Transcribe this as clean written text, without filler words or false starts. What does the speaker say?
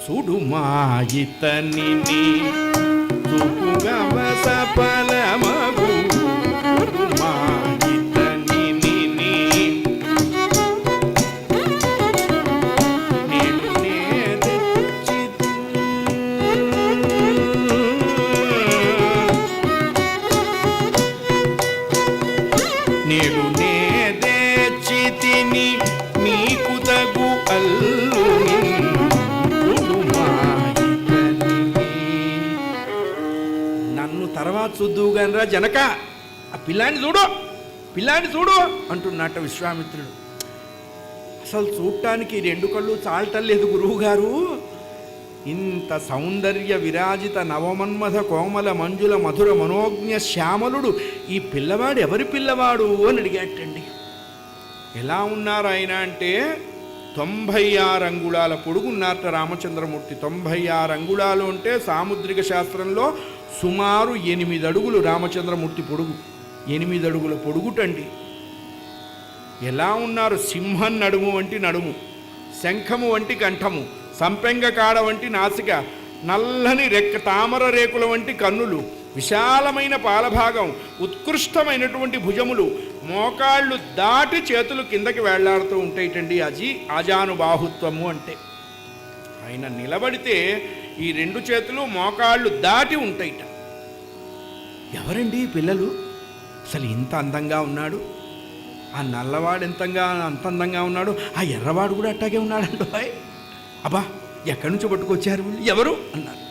సుడుమాయితని చూపుగవ సఫలమగు నేడు నే తెచ్చితిని నీకు తగు అల్లు నన్ను తర్వాత చూద్దువుగానరా జనక, ఆ పిల్లాన్ని చూడు అంటున్నట్ట విశ్వామిత్రుడు. అసలు చూడటానికి రెండు కళ్ళు చాలటలేదు గురువుగారు. ఇంత సౌందర్య విరాజిత నవమన్మథ కోమల మంజుల మధుర మనోజ్ఞ శ్యామలుడు ఈ పిల్లవాడు ఎవరి పిల్లవాడు అని అడిగాటండి. ఎలా ఉన్నారు ఆయన అంటే 96 అంగుళాల పొడుగున్నారట రామచంద్రమూర్తి. 96 అంగుళాలు అంటే సాముద్రిక శాస్త్రంలో సుమారు 8 అడుగులు రామచంద్రమూర్తి పొడుగు. 8 అడుగుల పొడుగుటండి. ఎలా ఉన్నారు? సింహం నడుము వంటి నడుము, శంఖము వంటి కంఠము, సంపెంగ కాడ వంటి నాసిక, నల్లని తామర రేకుల వంటి కన్నులు, విశాలమైన పాలభాగం, ఉత్కృష్టమైనటువంటి భుజములు, మోకాళ్ళు దాటి చేతులు కిందకి వేళ్లాడుతూ ఉంటాయిటండి. ఆజానుబాహుత్వము అంటే ఆయన నిలబడితే ఈ 2 చేతులు మోకాళ్ళు దాటి ఉంటాయిట. ఎవరండి పిల్లలు? అసలు ఇంత అందంగా ఉన్నాడు. ఆ నల్లవాడు అంత అందంగా ఉన్నాడు, ఆ ఎర్రవాడు కూడా అట్టాగే ఉన్నాడండి. అబ్బా, ఎక్కడి నుంచి పట్టుకొచ్చారు వీళ్ళు, ఎవరు అన్నారు.